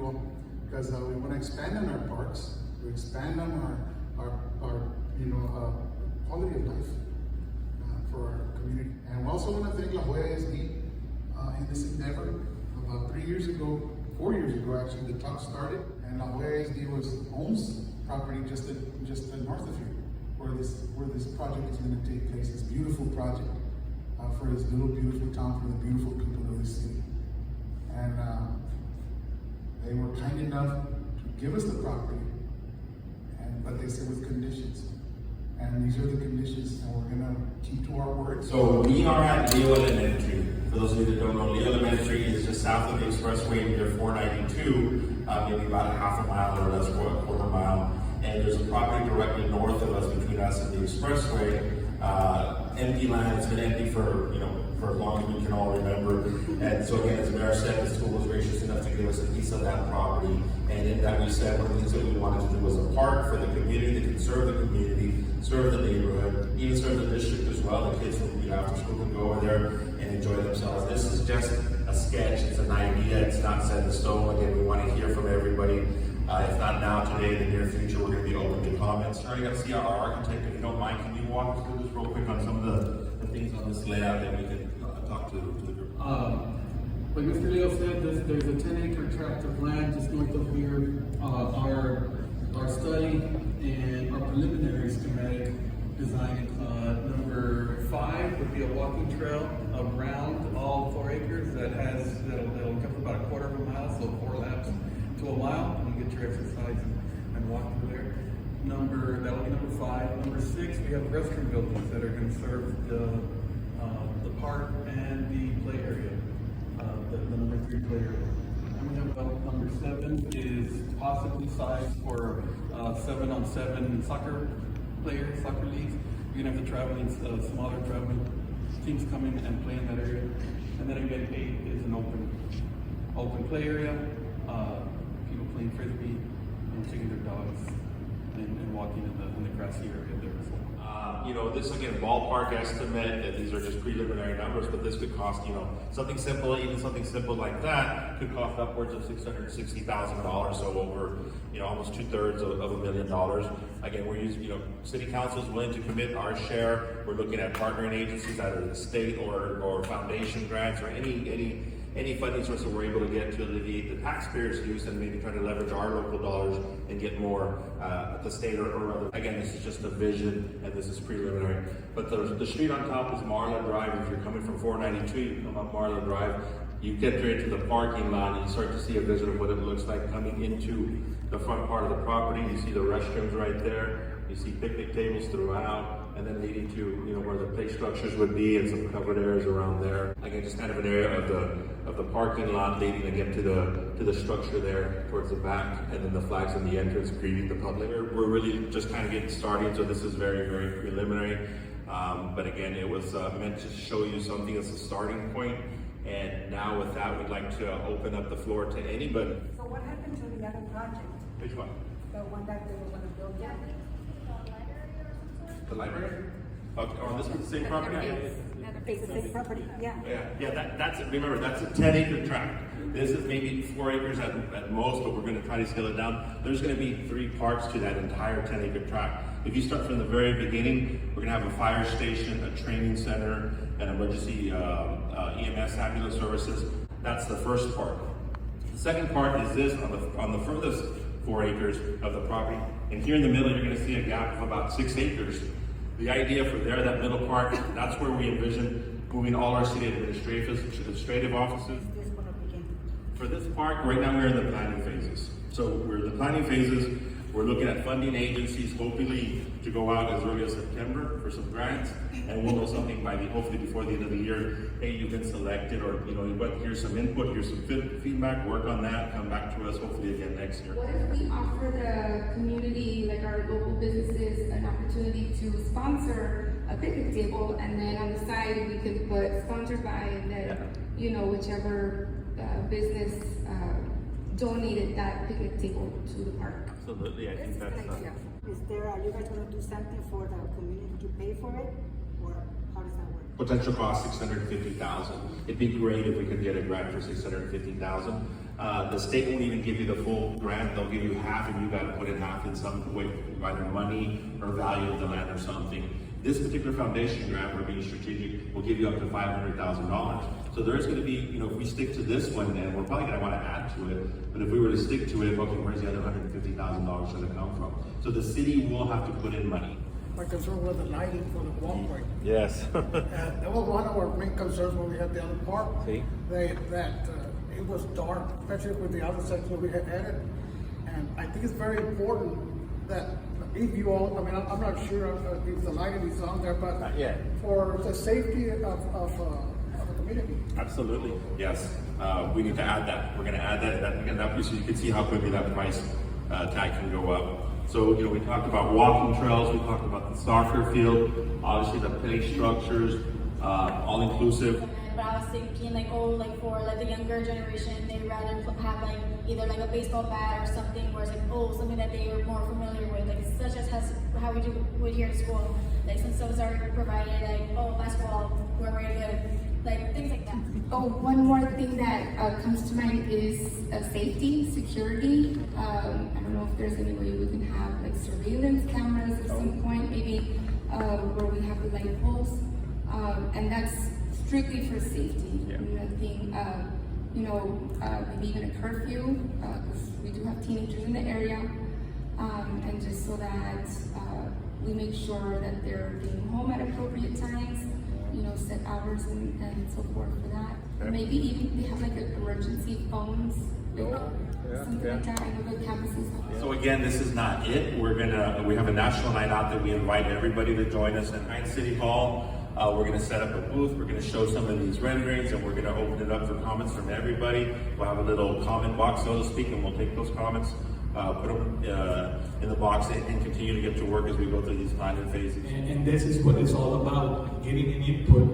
ago, because we want to expand on our parks, to expand on our quality of life for our community. And we also want to thank La Jolla ASD in this endeavor. About 4 years ago actually, the talk started, and La Jolla ASD owns property just north of here, where this project is going to take place. This beautiful project for this little beautiful town, for the beautiful people of this city. And they were kind enough to give us the property, but they said with conditions. And these are the conditions, and we're gonna keep to our word. So we are at Leo Elementary. For those of you that don't know, Leo Elementary is just south of the expressway near 492, maybe about a half a mile or less, a quarter mile. And there's a property directly north of us, between us and the expressway. Empty land. It's been empty for as long as we can all remember. And so again, as the mayor said, the school was gracious enough to give us a piece of that property. And in that we said one of the things that we wanted to do was a park for the community that can serve the community, serve the neighborhood, even serve the district as well. The kids from after school can go over there and enjoy themselves. This is just a sketch. It's an idea. It's not set in stone. Again, we want to hear from everybody. If not now, today, in the near future, we're going to be open to comments. Sorry, I got to see our architect. If you don't mind, can you walk us through this real quick on some of the things on this layout that we can talk to the group? Like Mr. Leo said, there's a 10-acre tract of land just north of here. Our study and our preliminary schematic design, number 5 would be a walking trail around all 4 acres that'll cover about a quarter of a mile, so 4 laps to a mile. You get your exercise and walk through there. That'll be number 5. Number 6, we have restroom buildings that are going to serve the park and the play area, the number 3 play area. And we have number 7 is possibly sized for 7-on-7 soccer leagues. You're gonna have the smaller traveling teams come in and play in that area. And then again, 8 is an open play area. People playing frisbee and taking their dogs and walking in the grassy area there as well. This again, ballpark estimate, that these are just preliminary numbers, but this could cost, something simple, even something simple like that could cost upwards of $660,000, so over, almost 2/3 of $1 million. Again, we're using, city council is willing to commit our share. We're looking at partnering agencies, either the state or foundation grants or any funding source that we're able to get to alleviate the taxpayers' use and maybe try to leverage our local dollars and get more at the state or other. Again, this is just a vision and this is preliminary. But the street on top is Marla Drive. If you're coming from 492, you come up Marla Drive. You get there into the parking lot and you start to see a vision of what it looks like coming into the front part of the property. You see the restrooms right there. You see picnic tables throughout, and then leading to where the play structures would be and some covered areas around there. Again, just kind of an area of the parking lot leading again to the structure there towards the back, and then the flags in the entrance greeting the public. We're really just kind of getting started, so this is very, very preliminary. But again, it was meant to show you something as a starting point. And now with that, we'd like to open up the floor to anybody. So what happened to the other project? Which one? The one that they were going to build? Yeah. The library? Okay, oh, this is the same property? It's the same property, yeah. Yeah, remember, that's a 10-acre tract. This is maybe 4 acres at most, but we're going to try to scale it down. There's going to be 3 parts to that entire 10-acre tract. If you start from the very beginning, we're going to have a fire station, a training center, an emergency EMS ambulance services. That's the first part. The second part is this on the furthest 4 acres of the property. And here in the middle, you're going to see a gap of about 6 acres. The idea for there, that middle part, that's where we envision moving all our city administrative offices. For this part, right now we're in the planning phases. So we're in the planning phases. We're looking at funding agencies, hopefully to go out as early as September for some grants, and we'll know something hopefully before the end of the year. Hey, you've been selected, or here's some input, here's some feedback. Work on that. Come back to us hopefully again next year. What if we offer the community, like our local businesses, an opportunity to sponsor a picnic table, and then on the side we could put sponsored by, and then whichever business donated that picnic table to the park. Absolutely, I think that's. Are you guys going to do something for the community to pay for it, or how does that work? Potential cost $650,000. It'd be great if we could get a grant for $650,000. The state won't even give you the full grant. They'll give you half, and you got to put in half in some way, either money or value of the land or something. This particular foundation grant, we're being strategic, will give you up to $500,000. So there is going to be, you know, if we stick to this one, then we're probably going to want to add to it. But if we were to stick to it, okay, where's the other $150,000 going to come from? So the city will have to put in money. My concern was the lighting for the walkway. Yes. That was one of our main concerns when we had the other park. See? It was dark, especially with the other section we had added. And I think it's very important that if you all, I mean, I'm not sure if the lighting is on there, but Not yet. for the safety of the community. Absolutely. Yes. We need to add that. We're going to add that so you can see how quickly that price tag can go up. So, you know, we talked about walking trails, we talked about the soccer field, obviously the play structures, all inclusive. But I was thinking like, oh, like for like the younger generation, they'd rather have like either like a baseball bat or something where it's like, oh, something that they were more familiar with, like such as how we do with here at school. Like since those are provided, like, oh, basketball, we're very good. Like things like that. Oh, one more thing that comes to mind is safety, security. I don't know if there's any way we can have like surveillance cameras at some point, maybe where we have the light poles, and that's strictly for safety. Yeah. Nothing, maybe even a curfew, because we do have teenagers in the area, and just so that we make sure that they're getting home at appropriate times. You know, set hours and so forth for that. Yeah. Maybe even they have like emergency phones, something like that. I know the campuses have. So again, this is not it. We have a national night out that we invite everybody to join us at Heinz City Hall. We're gonna set up a booth. We're gonna show some of these renderings, and we're gonna open it up for comments from everybody. We'll have a little comment box, so to speak, and we'll take those comments, put them in the box, and continue to get to work as we go through these planning phases. And this is what it's all about, getting an input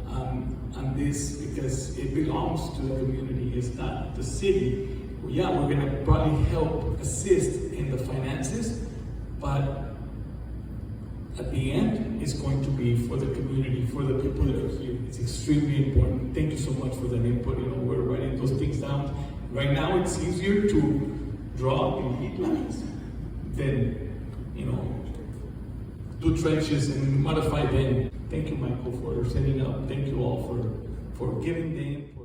on this, because it belongs to the community, it's not the city. Yeah, we're gonna probably help assist in the finances, but at the end, it's going to be for the community, for the people that are here. It's extremely important. Thank you so much for that input. You know, we're writing those things down. Right now, it's easier to draw in heat lines than, you know, do trenches and modify them. Thank you, Michael, for setting up. Thank you all for giving the input.